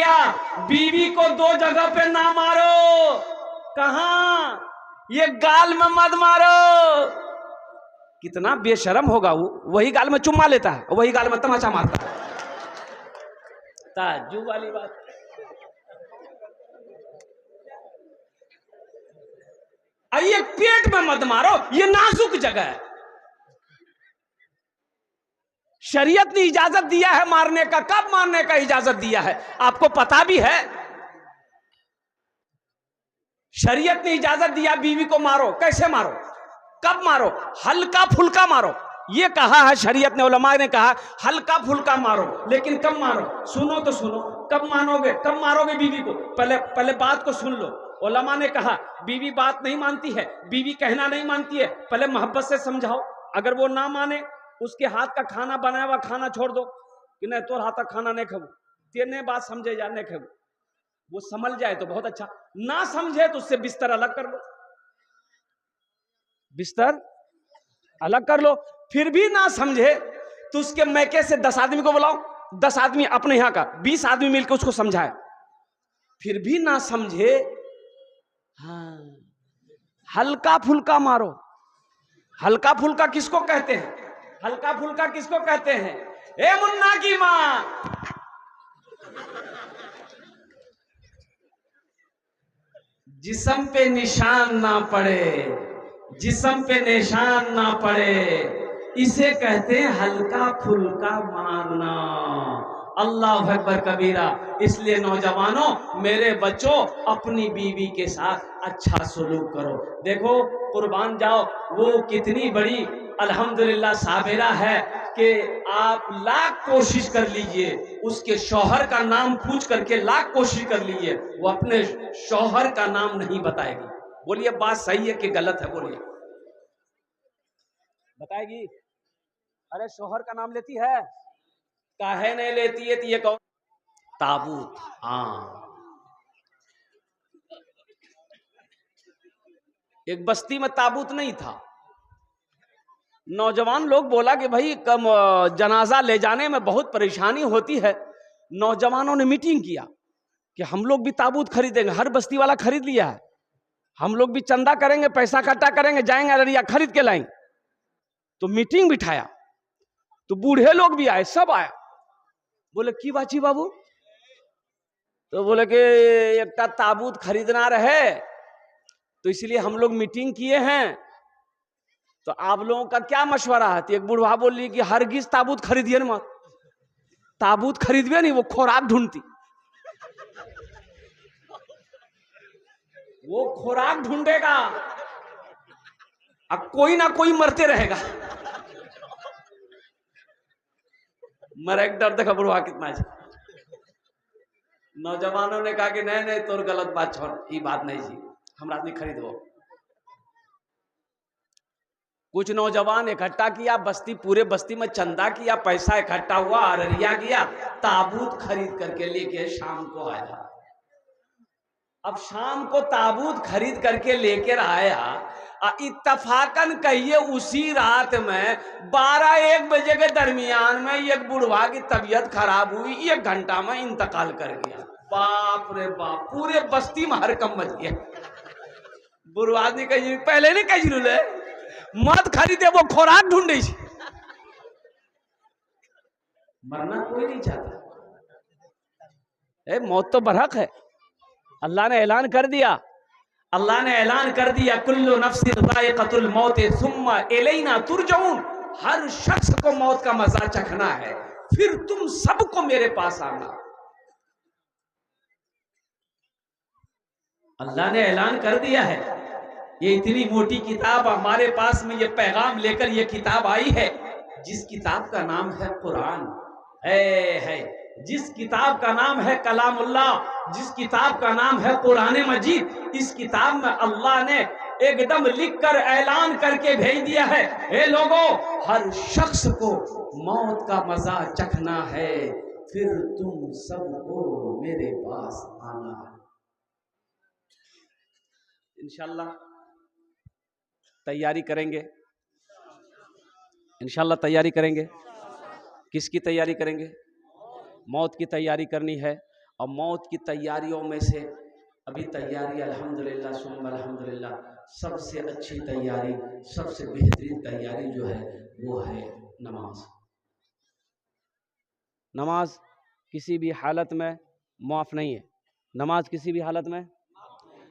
दिया, बीवी को 2 जगह पे ना मारो। कहां? ये गाल में मत मारो। कितना बेशरम होगा वो, वही गाल में चुम्मा लेता है, वही गाल में तमाचा मारता है। ताज्जुब वाली बात। ये पेट में मत मारो, ये नाजुक जगह है। शरीयत ने इजाजत दिया है मारने का। कब मारने का इजाजत दिया है आपको पता भी है? शरीयत ने इजाजत दिया बीवी को मारो। कैसे मारो? कब मारो? हल्का फुल्का मारो। ये कहा है शरीयत ने, उलमा ने कहा हल्का फुल्का मारो, लेकिन कब मारो? सुनो तो सुनो, कब मानोगे, कब मारोगे बीवी को? पहले बात को सुन लो। उलमा ने कहा बीवी बात नहीं मानती है, बीवी कहना नहीं मानती है, पहले मोहब्बत से समझाओ। अगर वो ना माने, उसके हाथ का खाना बनाया हुआ खाना छोड़ दो कि नहीं तोर हाथ का खाना नहीं खाऊ, तेने बात समझे या नहीं खाऊ। वो समझ जाए तो बहुत अच्छा, ना समझे तो उससे बिस्तर अलग कर लो, बिस्तर अलग कर लो। फिर भी ना समझे तो उसके मैके से 10 आदमी को बुलाओ, 10 आदमी अपने यहां का, 20 आदमी मिलकर उसको समझाए। फिर भी ना समझे, हाँ, हल्का फुल्का मारो। हल्का फुल्का किसको कहते हैं? हल्का फुल्का किसको कहते हैं? ए मुन्ना की मां, जिस्म पे निशान ना पड़े, जिस्म पे निशान ना पड़े, इसे कहते हैं हल्का फुल्का मारना। अल्लाह अकबर कबीरा। इसलिए नौजवानों, मेरे बच्चों, अपनी बीवी के साथ अच्छा सलूक करो। देखो, कुर्बान जाओ, वो कितनी बड़ी अल्हम्दुलिल्लाह साबिरा है कि आप लाख कोशिश कर लीजिए, उसके शौहर का नाम पूछ करके लाख कोशिश कर लीजिए, वो अपने शौहर का नाम नहीं बताएगी। बोलिए बात सही है कि गलत है? बोलिए, बताएगी? अरे शौहर का नाम लेती है? काहे नहीं लेती है? तो ये कहो ताबूत। हाँ, एक बस्ती में ताबूत नहीं था। नौजवान लोग बोला कि भाई कम जनाजा ले जाने में बहुत परेशानी होती है। नौजवानों ने मीटिंग किया कि हम लोग भी ताबूत खरीदेंगे। हर बस्ती वाला खरीद लिया है, हम लोग भी चंदा करेंगे, पैसा इकट्ठा करेंगे, जाएंगे अररिया खरीद के लाएंगे। तो मीटिंग बिठाया, तो बूढ़े लोग भी आए, सब आया। बोले की बाची बाबू? तो बोले कि एक ताबूत खरीदना रहे, तो इसलिए हम लोग मीटिंग किए हैं। तो आप लोगों का क्या मशवरा है? तो एक बुढ़वा बोली कि हरगिज ताबूत खरीदिए मत, ताबूत खरीदवे नहीं, वो खुराक ढूंढती, वो खुराक ढूंढेगा, अब कोई ना कोई मरते रहेगा। मरे एक डर देखा बुढ़वा कितना है। नौजवानों ने कहा कि नहीं नहीं, तोर गलत बात छोड़, ये बात नहीं जी, हम आदमी खरीदो। कुछ नौजवान इकट्ठा किया, बस्ती पूरे बस्ती में चंदा किया, पैसा इकट्ठा हुआ, अररिया गया, ताबूत खरीद करके लेके शाम को आया। अब शाम को ताबूत खरीद करके लेकर आया, इत्तफाकन कहिए उसी रात में 12-1 बजे के दरमियान में एक बुढ़वा की तबीयत खराब हुई, 1 घंटा में इंतकाल कर गया। बाप रे बाप, पूरे बस्ती में हरकम मच गया। बुढ़वा ने कही पहले नहीं कही मत खरीदे, वो खुराक ढूंढे। मरना कोई नहीं चाहता, मौत तो बरहक है। अल्लाह ने ऐलान कर दिया, अल्लाह ने ऐलान कर दिया, कुल्लु नफ्सिन ज़ाइक़तुल मौत सुम्मा इलैना तुरजऊन। हर शख्स को मौत का मजा चखना है, फिर तुम सबको मेरे पास आना। अल्लाह ने ऐलान कर दिया है। ये इतनी मोटी किताब हमारे पास में, ये पैगाम लेकर ये किताब आई है, जिस किताब का नाम है कुरान है, जिस किताब का नाम है कलामुल्लाह, जिस किताब का नाम है कुरान मजीद। इस किताब में अल्लाह ने एकदम लिखकर ऐलान करके भेज दिया है, हे लोगों, हर शख्स को मौत का मजा चखना है, फिर तुम सबको मेरे पास आना है। इंशाल्लाह तैयारी करेंगे, इंशाल्लाह तैयारी करेंगे। किसकी तैयारी करेंगे? मौत की तैयारी करनी है। और मौत की तैयारियों में से अभी तैयारी अल्हम्दुलिल्लाह सुम्मा अल्हम्दुलिल्लाह, सबसे अच्छी तैयारी, सबसे बेहतरीन तैयारी जो है वो है नमाज। नमाज किसी भी हालत में माफ़ नहीं है। नमाज किसी भी हालत में,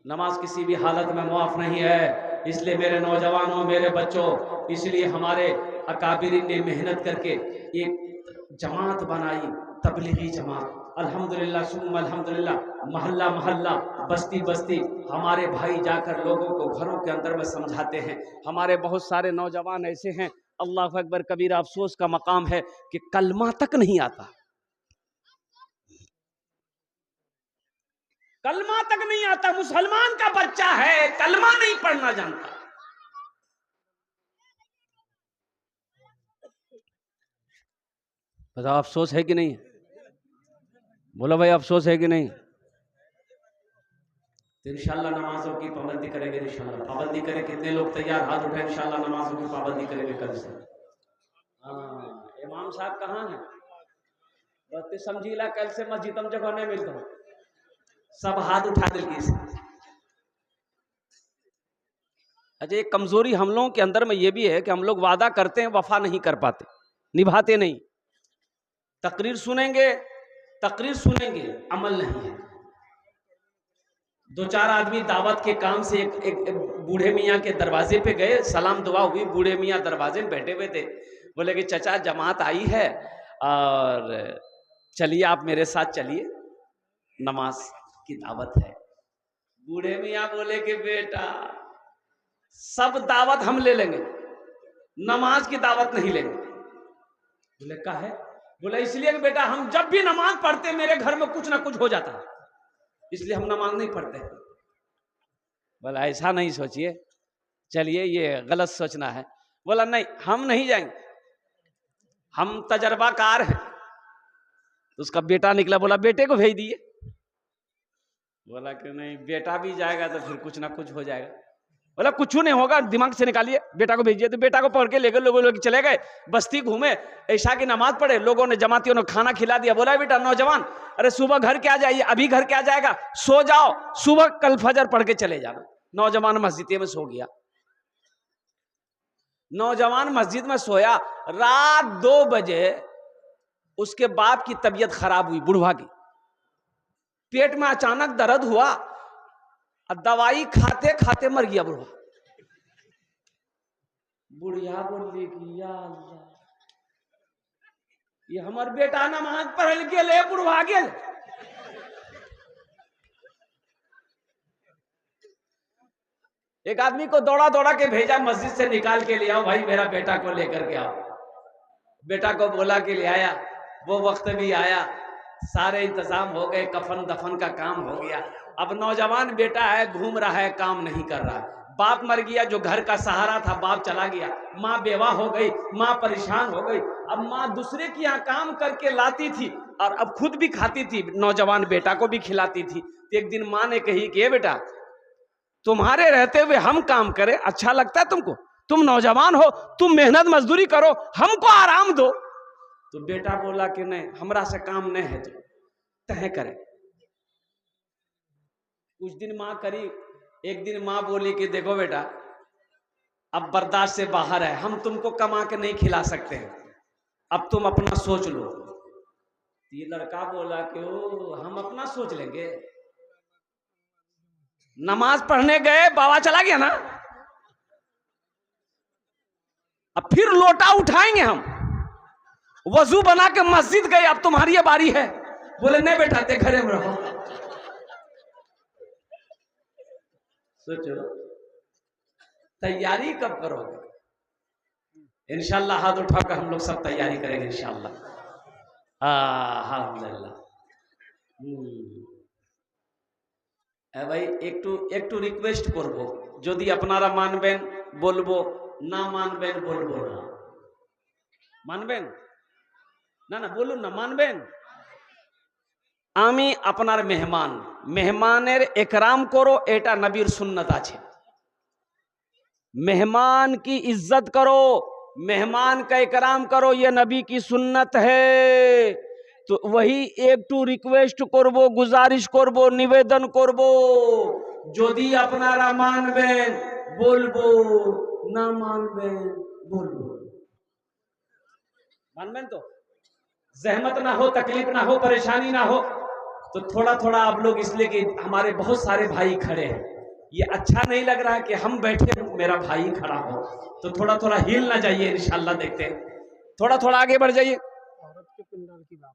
नमाज किसी भी हालत में माफ़ नहीं है। इसलिए मेरे नौजवानों, मेरे बच्चों, इसलिए हमारे अकाबिरीन ने मेहनत करके एक जमात बनाई, तबलीगी जमात। अल्हम्दुलिल्लाह सुम्मा अल्हम्दुलिल्लाह, मोहल्ला मोहल्ला, बस्ती बस्ती हमारे भाई जाकर लोगों को घरों के अंदर में समझाते हैं। हमारे बहुत सारे नौजवान ऐसे हैं, अल्लाह अकबर कबीरा, अफसोस का मकाम है कि कलमा तक नहीं आता, कलमा तक नहीं आता। मुसलमान का बच्चा है, कलमा नहीं पढ़ना जानता। बताओ अफसोस है कि नहीं? बोलो भाई, अफसोस है कि नहीं? तो इंशाल्लाह नमाजों की पाबंदी करेंगे, इंशाल्लाह पाबंदी करें। कितने लोग तैयार? हाथ उठाए। इंशाल्लाह नमाजों की पाबंदी करेंगे कल से। इमाम साहब कहाँ हैं? बस समझीला कल से मस्जिद में जगह नहीं मिलता, सब हाथ उठा दिल से। अच्छा, एक कमजोरी हम लोगों के अंदर में ये भी है कि हम लोग वादा करते हैं, वफा नहीं कर पाते, निभाते नहीं। तकरीर सुनेंगे, तकरीर सुनेंगे, अमल नहीं है। दो चार आदमी दावत के काम से एक बूढ़े मियाँ के दरवाजे पे गए, सलाम दुआ हुई। बूढ़े मियाँ दरवाजे में बैठे हुए थे। बोले कि चचा जमात आई है और चलिए आप मेरे साथ चलिए, नमाज की दावत है। बूढ़े मियाँ बोले कि बेटा सब दावत हम ले लेंगे, नमाज की दावत नहीं लेंगे। बोले का है? बोले इसलिए कि बेटा हम जब भी नमाज पढ़ते मेरे घर में कुछ ना कुछ हो जाता है, इसलिए हम नमाज नहीं पढ़ते। बोला ऐसा नहीं सोचिए, चलिए ये गलत सोचना है। बोला नहीं, हम नहीं जाएंगे, हम तजर्बाकार हैं। तो उसका बेटा निकला, बोला बेटे को भेज दिए। बोला कि नहीं, बेटा भी जाएगा तो फिर कुछ ना कुछ हो जाएगा। बोला कुछ नहीं होगा, दिमाग से निकालिए, बेटा को भेजिए। तो बेटा को पकड़ के लेकर लोग चले गए, बस्ती घूमे, ऐशा की नमाज पढ़े। लोगों ने, जमातियों ने खाना खिला दिया। बोला बेटा नौजवान, अरे सुबह घर क्या जाइए, अभी घर क्या जाएगा, सो जाओ, सुबह कल फजर पढ़ के चले जाना। नौजवान मस्जिद में सो गया। नौजवान मस्जिद में सोया, रात 2 बजे उसके बाप की तबीयत खराब हुई, बुढ़वा की। पेट में अचानक दर्द हुआ, दवाई खाते खाते मर गया बुढ़वा। बुढ़िया बोली कि या अल्लाह, ये हमार बेटा नमाज पढ़ के ले बुढ़वा गेल। एक आदमी को दौड़ा दौड़ा के भेजा, मस्जिद से निकाल के ले आओ भाई, मेरा बेटा को लेकर के आओ। बेटा को बोला कि ले आया। वो वक्त भी आया, सारे इंतजाम हो गए, कफन दफन का काम हो गया। अब नौजवान बेटा है, घूम रहा है, काम नहीं कर रहा है। बाप मर गया, जो घर का सहारा था, बाप चला गया। माँ बेवा हो गई, माँ परेशान हो गई। अब माँ दूसरे के यहाँ काम करके लाती थी और अब खुद भी खाती थी, नौजवान बेटा को भी खिलाती थी। तो एक दिन माँ ने कही कि बेटा तुम्हारे रहते हुए हम काम करें, अच्छा लगता है तुमको? तुम नौजवान हो, तुम मेहनत मजदूरी करो, हमको आराम दो। तो बेटा बोला कि नहीं, हमरा से काम नहीं है, तो तय करे। कुछ दिन माँ करी। एक दिन माँ बोली कि देखो बेटा, अब बर्दाश्त से बाहर है, हम तुमको कमा के नहीं खिला सकते हैं, अब तुम अपना सोच लो। ये लड़का बोला कि ओ हम अपना सोच लेंगे। नमाज पढ़ने गए, बाबा चला गया ना, अब फिर लोटा उठाएंगे हम, वजू बना के मस्जिद गए, अब तुम्हारी बारी है। बोले नहीं बेटा, ते घरे में रहो। सोचो तैयारी कब करोगे? इंशाल्लाह हाथ उठाकर हम लोग सब तैयारी करेंगे इंशाल्लाह। अल्हम्दुलिल्लाह। भाई একটু রিকোয়েস্ট করব, যদি আপনারা মানবেন বলবো, না মানবেন বলবো না। মানবেন? না না বলুন না, মানবেন? আমি আপনার মেহমান, মেহমানের একরাম করো, এটা নবীর সুন্নত আছে। मेहमान की इज्जत करो, मेहमान का इकराम करो, ये नबी की सुन्नत है। तो वही একটু রিকোয়েস্ট করব, গুজারিশ করব, নিবেদন করব, যদি আপনারা মানবেন বলবো, না মানবেন বলবো। मानবেন तो जहमत ना हो, तकलीफ ना हो, परेशानी ना हो। तो थोड़ा थोड़ा आप लोग, इसलिए कि हमारे बहुत सारे भाई खड़े हैं, ये अच्छा नहीं लग रहा है कि हम बैठे मेरा भाई खड़ा हो, तो थोड़ा थोड़ा हिल ना जाइए, इंशाल्लाह देखते हैं, थोड़ा थोड़ा आगे बढ़ जाइए। औरत के पिंडल की बात,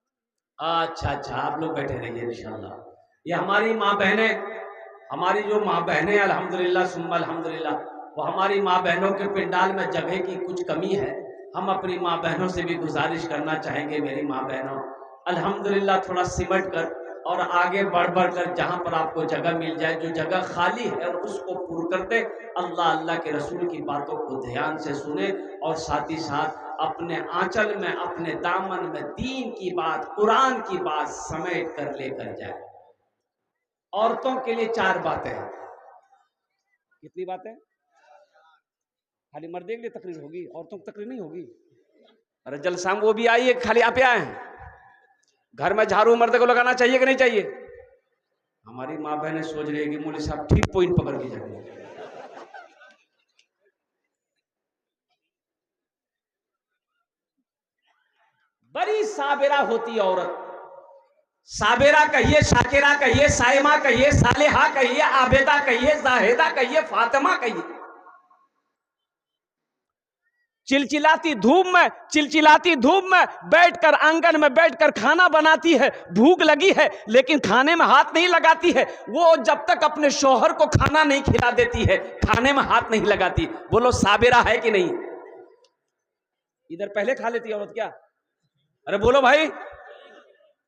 अच्छा अच्छा, आप लोग बैठे रहिए इंशाल्लाह। ये हमारी माँ बहनें, हमारी जो माँ बहनें अल्हम्दुलिल्लाह सुम्मा अल्हम्दुलिल्लाह, वो हमारी माँ बहनों के पिंडाल में जगह की कुछ कमी है। हम अपनी माँ बहनों से भी गुजारिश करना चाहेंगे, मेरी माँ बहनों अल्हम्दुलिल्लाह थोड़ा सिमट कर और आगे बढ़ बढ़ कर जहाँ पर आपको जगह मिल जाए, जो जगह खाली है उसको पूर्ण करते, अल्लाह अल्लाह के रसूल की बातों को ध्यान से सुने और साथ ही साथ अपने आंचल में, अपने दामन में दीन की बात, कुरान की बात समेट कर लेकर जाए। औरतों के लिए 4 बातें हैं। कितनी बातें? खाली मर्दों के लिए तकरीर होगी, औरतों की तकरीर नहीं होगी। अरे जलसा में वो भी आई है, खाली आप आए हैं? घर में झाड़ू मर्द को लगाना चाहिए कि नहीं चाहिए? हमारी माँ बहनें सोच रही है कि मौलवी साहब ठीक पॉइंट पकड़ के जाएंगे। बड़ी साबिरा होती है औरत, साबिरा कहिए, शाकिरा कहिए, साइमा कहिए, सालेहा कहिए, आबेदा कहिए, जाहिदा कहिए, फातिमा कहिए। चिलचिलाती धूप में बैठकर, आंगन में बैठकर खाना बनाती है, भूख लगी है लेकिन खाने में हाथ नहीं लगाती है। वो जब तक अपने शौहर को खाना नहीं खिला देती है, खाने में हाथ नहीं लगाती। बोलो साबिरा है कि नहीं? इधर पहले खा लेती है औरत क्या? अरे बोलो भाई।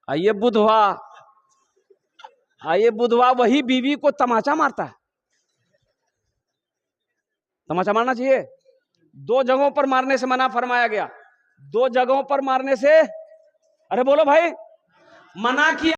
आइए बुधवा वही बीवी को तमाचा मारता है। तमाचा मारना चाहिए? 2 जगहों पर मारने से मना फरमाया गया। 2 जगहों पर मारने से, अरे बोलो भाई, मना किया।